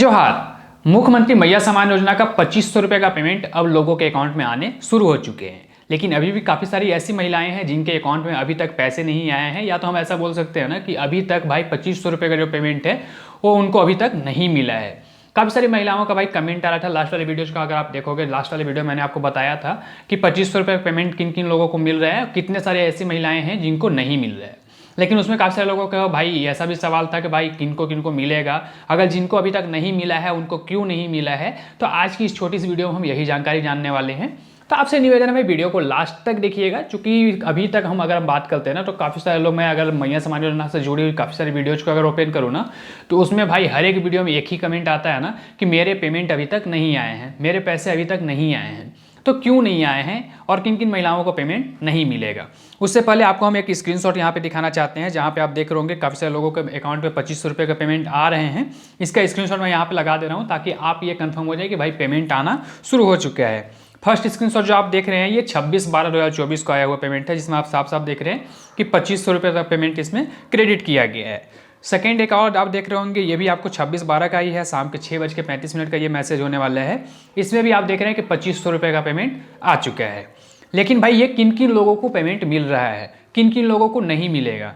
जोहार। मुख्यमंत्री मैया सम्मान योजना का 2500 रुपये का पेमेंट अब लोगों के अकाउंट में आने शुरू हो चुके हैं, लेकिन अभी भी काफ़ी सारी ऐसी महिलाएं हैं जिनके अकाउंट में अभी तक पैसे नहीं आए हैं, या तो हम ऐसा बोल सकते हैं ना कि अभी तक भाई 2500 रुपये का जो पेमेंट है वो उनको अभी तक नहीं मिला है। काफ़ी सारी महिलाओं का भाई कमेंट आ रहा था लास्ट वाले वीडियोज़ का। अगर आप देखोगे लास्ट वाले वीडियो मैंने आपको बताया था कि 2500 रुपये पेमेंट किन किन लोगों को मिल रहा है, कितने सारे ऐसी महिलाएं हैं जिनको नहीं मिल रहा है। लेकिन उसमें काफ़ी सारे लोगों का भाई ऐसा भी सवाल था कि भाई किनको किनको मिलेगा, अगर जिनको अभी तक नहीं मिला है उनको क्यों नहीं मिला है। तो आज की इस छोटी सी वीडियो में हम यही जानकारी जानने वाले हैं। तो आपसे निवेदन है भाई वीडियो को लास्ट तक देखिएगा, क्योंकि अभी तक हम अगर हम बात करते हैं ना तो काफ़ी सारे लोग, मैं अगर मैया सम्मान योजना से जुड़ी हुई काफ़ी सारी वीडियोज़ को अगर ओपन करूँ ना तो उसमें भाई हर एक वीडियो में एक ही कमेंट आता है ना कि मेरे पेमेंट अभी तक नहीं आए हैं, मेरे पैसे अभी तक नहीं आए हैं। तो क्यों नहीं आए हैं और किन किन महिलाओं को पेमेंट नहीं मिलेगा, उससे पहले आपको हम एक स्क्रीनशॉट यहाँ पे दिखाना चाहते हैं, जहाँ पे आप देख रहे होंगे काफ़ी सारे लोगों के अकाउंट पे 2500 रुपये का पेमेंट आ रहे हैं। इसका स्क्रीनशॉट मैं यहाँ पे लगा दे रहा हूँ ताकि आप ये कंफर्म हो जाए कि भाई पेमेंट आना शुरू हो चुका है। फर्स्ट स्क्रीनशॉट जो आप देख रहे हैं ये 26/12/2024 को आया हुआ पेमेंट है, जिसमें आप साफ साफ देख रहे हैं कि 2500 रुपये का पेमेंट इसमें क्रेडिट किया गया है। सेकेंड एक और आप देख रहे होंगे, ये भी आपको 26/12 का ही है, शाम के 6:35 का ये मैसेज होने वाला है। इसमें भी आप देख रहे हैं कि 2500 रुपये का पेमेंट आ चुका है। लेकिन भाई ये किन किन लोगों को पेमेंट मिल रहा है, किन किन लोगों को नहीं मिलेगा,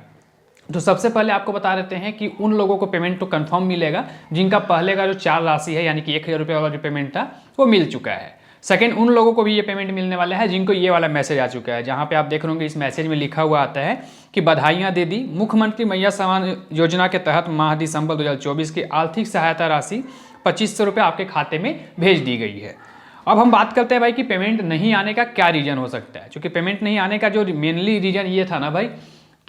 तो सबसे पहले आपको बता देते हैं कि उन लोगों को पेमेंट तो कंफर्म मिलेगा जिनका पहले का जो 4 राशि है यानी कि 1000 रुपये वाला जो पेमेंट था वो मिल चुका है। सेकेंड, उन लोगों को भी ये पेमेंट मिलने वाला है जिनको ये वाला मैसेज आ चुका है, जहाँ पे आप देख रहे होंगे इस मैसेज में लिखा हुआ आता है कि बधाइयाँ दे दी, मुख्यमंत्री मैया सम्मान योजना के तहत माह दिसंबर 2024 की आर्थिक सहायता राशि 2500 रुपये आपके खाते में भेज दी गई है। अब हम बात करते हैं भाई कि पेमेंट नहीं आने का क्या रीज़न हो सकता है। क्योंकि पेमेंट नहीं आने का जो मेनली रीज़न ये था ना भाई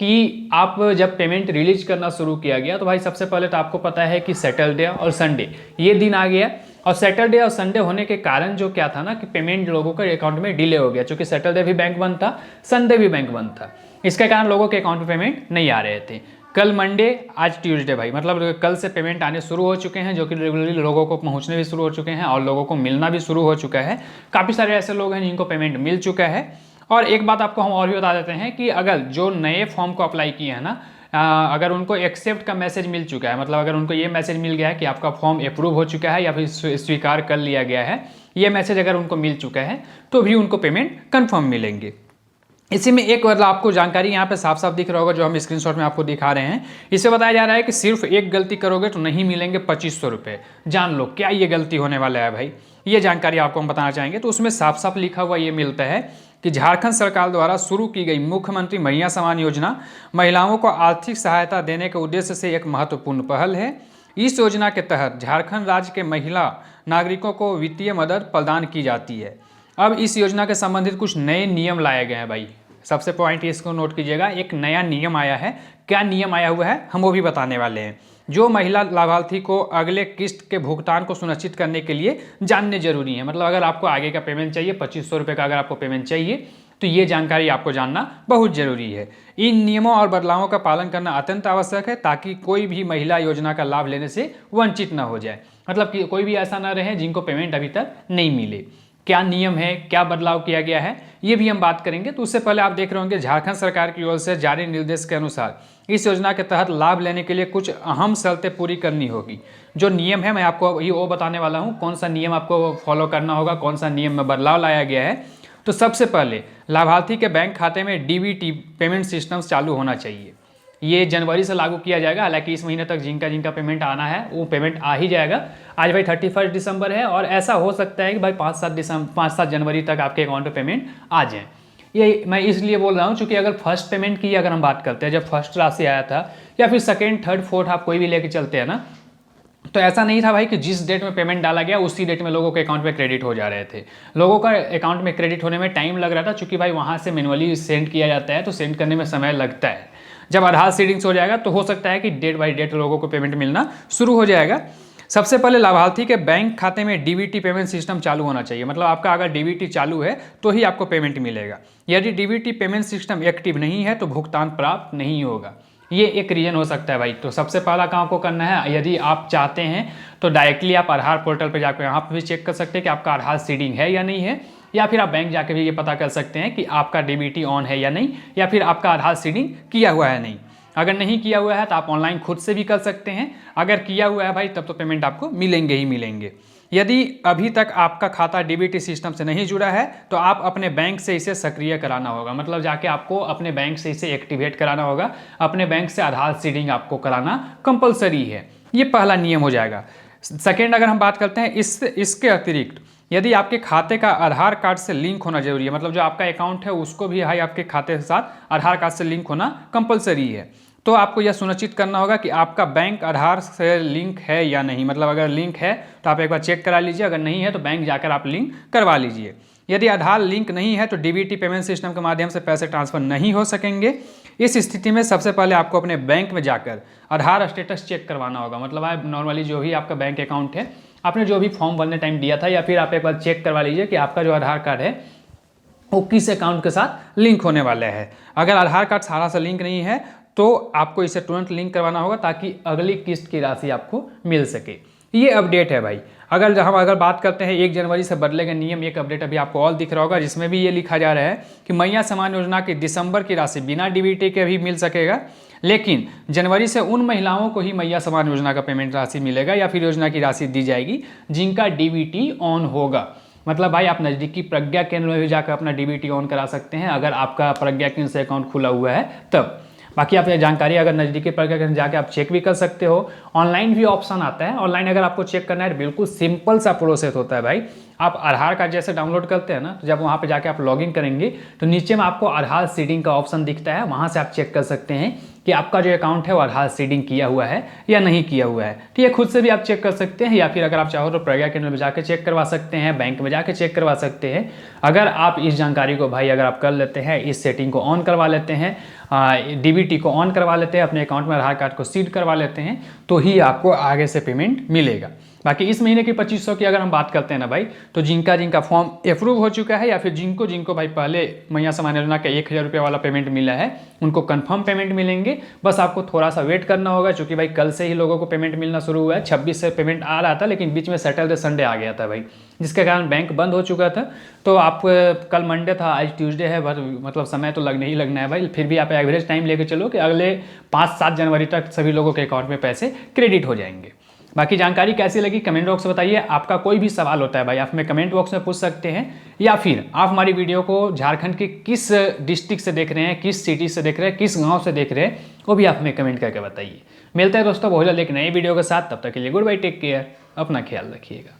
कि आप जब पेमेंट रिलीज करना शुरू किया गया तो भाई सबसे पहले तो आपको पता है कि सैटरडे और संडे ये दिन आ गया, और सैटरडे और संडे होने के कारण जो क्या था ना कि पेमेंट लोगों के अकाउंट में डिले हो गया, क्योंकि सैटरडे भी बैंक बंद था, संडे भी बैंक बंद था। इसके कारण लोगों के अकाउंट में पेमेंट नहीं आ रहे थे। कल मंडे, आज ट्यूसडे भाई, मतलब कल से पेमेंट आने शुरू हो चुके हैं, जो कि रेगुलरली लोगों को पहुंचने भी शुरू हो चुके हैं और लोगों को मिलना भी शुरू हो चुका है। काफ़ी सारे ऐसे लोग हैं जिनको पेमेंट मिल चुका है। और एक बात आपको हम और भी बता देते हैं कि अगर जो नए फॉर्म को अप्लाई किए हैं ना, अगर उनको एक्सेप्ट का मैसेज मिल चुका है, मतलब अगर उनको ये मैसेज मिल गया है कि आपका फॉर्म अप्रूव हो चुका है या फिर स्वीकार कर लिया गया है, ये मैसेज अगर उनको मिल चुका है तो भी उनको पेमेंट कंफर्म मिलेंगे। इसी में एक मतलब आपको जानकारी यहाँ पे साफ साफ दिख रहा होगा जो हम स्क्रीनशॉट में आपको दिखा रहे हैं। इससे बताया जा रहा है कि सिर्फ एक गलती करोगे तो नहीं मिलेंगे 2500 रुपये। जान लो क्या ये गलती होने वाला है भाई, ये जानकारी आपको हम बताना चाहेंगे। तो उसमें साफ साफ लिखा हुआ ये मिलता है कि झारखंड सरकार द्वारा शुरू की गई मुख्यमंत्री मैया सम्मान योजना महिलाओं को आर्थिक सहायता देने के उद्देश्य से एक महत्वपूर्ण पहल है। इस योजना के तहत झारखंड राज्य के महिला नागरिकों को वित्तीय मदद प्रदान की जाती है। अब इस योजना के संबंधित कुछ नए नियम लाए गए हैं भाई, सबसे पॉइंट इसको नोट कीजिएगा, एक नया नियम आया है। क्या नियम आया हुआ है हम वो भी बताने वाले हैं। जो महिला लाभार्थी को अगले किस्त के भुगतान को सुनिश्चित करने के लिए जानने जरूरी है। मतलब अगर आपको आगे का पेमेंट चाहिए, 2500 रुपये का अगर आपको पेमेंट चाहिए तो ये जानकारी आपको जानना बहुत जरूरी है। इन नियमों और बदलावों का पालन करना अत्यंत आवश्यक है ताकि कोई भी महिला योजना का लाभ लेने से वंचित न हो जाए। मतलब कि कोई भी ऐसा ना रहे जिनको पेमेंट अभी तक नहीं मिले। क्या नियम है, क्या बदलाव किया गया है, ये भी हम बात करेंगे। तो उससे पहले आप देख रहे होंगे झारखंड सरकार की ओर से जारी निर्देश के अनुसार इस योजना के तहत लाभ लेने के लिए कुछ अहम शर्तें पूरी करनी होगी। जो नियम है मैं आपको ये वो बताने वाला हूँ, कौन सा नियम आपको फॉलो करना होगा, कौन सा नियम में बदलाव लाया गया है। तो सबसे पहले लाभार्थी के बैंक खाते में डीबीटी पेमेंट सिस्टम चालू होना चाहिए। ये जनवरी से लागू किया जाएगा, हालांकि इस महीने तक जिनका जिनका पेमेंट आना है वो पेमेंट आ ही जाएगा। आज भाई 31 दिसंबर है और ऐसा हो सकता है कि भाई 5-7 जनवरी तक आपके अकाउंट पे पेमेंट आ जाए। ये मैं इसलिए बोल रहा हूँ क्योंकि अगर फर्स्ट पेमेंट की अगर हम बात करते हैं, जब फर्स्ट राशि आया था या फिर सेकेंड, थर्ड, फोर्थ आप कोई भी लेके चलते हैं ना, तो ऐसा नहीं था भाई कि जिस डेट में पेमेंट डाला गया उसी डेट में लोगों के अकाउंट में क्रेडिट हो जा रहे थे। लोगों का अकाउंट में क्रेडिट होने में टाइम लग रहा था, क्योंकि भाई वहाँ से मैनुअली सेंड किया जाता है तो सेंड करने में समय लगता है। जब आधार सीडिंग्स हो जाएगा तो हो सकता है कि डेट बाई डेट लोगों को पेमेंट मिलना शुरू हो जाएगा। सबसे पहले लाभार्थी के बैंक खाते में डीबीटी पेमेंट सिस्टम चालू होना चाहिए। मतलब आपका अगर डीबीटी चालू है तो ही आपको पेमेंट मिलेगा। यदि डीबीटी पेमेंट सिस्टम एक्टिव नहीं है तो भुगतान प्राप्त नहीं होगा। ये एक रीज़न हो सकता है भाई। तो सबसे पहला काम आपको करना है, यदि आप चाहते हैं तो डायरेक्टली आप आधार पोर्टल पर जाकर यहाँ पर भी चेक कर सकते हैं कि आपका आधार सीडिंग है या नहीं है, या फिर आप बैंक जाके भी ये पता कर सकते हैं कि आपका डीबीटी ऑन है या नहीं, या फिर आपका आधार सीडिंग किया हुआ है नहीं। अगर नहीं किया हुआ है तो आप ऑनलाइन खुद से भी कर सकते हैं, अगर किया हुआ है भाई तब तो पेमेंट आपको मिलेंगे ही मिलेंगे। यदि अभी तक आपका खाता डीबीटी सिस्टम से नहीं जुड़ा है तो आप अपने बैंक से इसे सक्रिय कराना होगा, मतलब जाके आपको अपने बैंक से इसे एक्टिवेट कराना होगा, अपने बैंक से आधार सीडिंग आपको कराना कंपलसरी है। ये पहला नियम हो जाएगा। सेकेंड, अगर हम बात करते हैं इसके अतिरिक्त यदि आपके खाते का आधार कार्ड से लिंक होना जरूरी है, मतलब जो आपका अकाउंट है उसको भी भाई आपके खाते के साथ आधार कार्ड से लिंक होना कंपलसरी है, तो आपको यह सुनिश्चित करना होगा कि आपका बैंक आधार से लिंक है या नहीं। मतलब अगर लिंक है तो आप एक बार चेक करा लीजिए, अगर नहीं है तो बैंक जाकर आप लिंक करवा लीजिए। यदि आधार लिंक नहीं है तो डीबीटी पेमेंट सिस्टम के माध्यम से पैसे ट्रांसफर नहीं हो सकेंगे। इस स्थिति में सबसे पहले आपको अपने बैंक में जाकर आधार स्टेटस चेक करवाना होगा। मतलब आप नॉर्मली जो भी आपका बैंक अकाउंट है, आपने जो भी फॉर्म भरने टाइम दिया था, या फिर आप एक बार चेक करवा लीजिए कि आपका जो आधार कार्ड है वो किस अकाउंट के साथ लिंक होने वाला है। अगर आधार कार्ड सारा सा लिंक नहीं है तो आपको इसे तुरंत लिंक करवाना होगा ताकि अगली किस्त की राशि आपको मिल सके। ये अपडेट है भाई। अगर बात करते हैं 1 जनवरी से बदलेगा नियम, एक अपडेट अभी आपको और दिख रहा होगा जिसमें भी ये लिखा जा रहा है कि मैया समान योजना की दिसंबर की राशि बिना डीबीटी के भी मिल सकेगा, लेकिन जनवरी से उन महिलाओं को ही मैया समान योजना का पेमेंट राशि मिलेगा या फिर योजना की राशि दी जाएगी जिनका डीबीटी ऑन होगा। मतलब भाई आप नज़दीकी प्रज्ञा केंद्र में भी जाकर अपना डीबीटी ऑन करा सकते हैं अगर आपका प्रज्ञा केंद्र से अकाउंट खुला हुआ है तब। बाकी आप ये जानकारी अगर नज़दीकी प्रज्ञा केंद्र जाके आप चेक भी कर सकते हो। ऑनलाइन भी ऑप्शन आता है, ऑनलाइन अगर आपको चेक करना है बिल्कुल सिंपल सा प्रोसेस होता है भाई। आप आधार कार्ड जैसे डाउनलोड करते हैं ना, तो जब वहाँ पे जाके आप लॉगिन करेंगे तो नीचे में आपको आधार सीडिंग का ऑप्शन दिखता है, वहाँ से आप चेक कर सकते हैं कि आपका जो अकाउंट है वो आधार सीडिंग किया हुआ है या नहीं किया हुआ है। ठीक है, खुद से भी आप चेक कर सकते हैं या फिर अगर आप चाहो तो प्रज्ञा केंद्र में जाकर चेक करवा सकते हैं, बैंक में जाकर चेक करवा सकते हैं। अगर आप इस जानकारी को भाई अगर आप कर लेते हैं, इस सेटिंग को ऑन करवा लेते हैं, डीबीटी को ऑन करवा लेते हैं, अपने अकाउंट में आधार कार्ड को सीड करवा लेते हैं, तो ही आपको आगे से पेमेंट मिलेगा। बाकी इस महीने की 2500 की अगर हम बात करते हैं ना भाई, तो जिनका फॉर्म अप्रूव हो चुका है या फिर जिनको भाई पहले मैया समान योजना का 1000 रुपये वाला पेमेंट मिला है उनको कंफर्म पेमेंट मिलेंगे। बस आपको थोड़ा सा वेट करना होगा, क्योंकि भाई कल से ही लोगों को पेमेंट मिलना शुरू हुआ है। 26 से पेमेंट आ रहा था, लेकिन बीच में सैटरडे संडे आ गया था भाई, जिसके कारण बैंक बंद हो चुका था। तो आप कल मंडे था, आज ट्यूसडे है, मतलब समय तो लगने ही लगना है भाई। फिर भी आप एवरेज टाइम लेकर चलो कि अगले 5-7 जनवरी तक सभी लोगों के अकाउंट में पैसे क्रेडिट हो जाएंगे। बाकी जानकारी कैसी लगी कमेंट बॉक्स में बताइए। आपका कोई भी सवाल होता है भाई आप हमें कमेंट बॉक्स में पूछ सकते हैं, या फिर आप हमारी वीडियो को झारखंड के किस डिस्ट्रिक्ट से देख रहे हैं, किस सिटी से देख रहे हैं, किस गांव से देख रहे हैं, वो भी आप हमें कमेंट करके बताइए। मिलते हैं दोस्तों बहुत जल्द एक नई वीडियो के साथ, तब तक के लिए गुड बाय, टेक केयर, अपना ख्याल रखिएगा।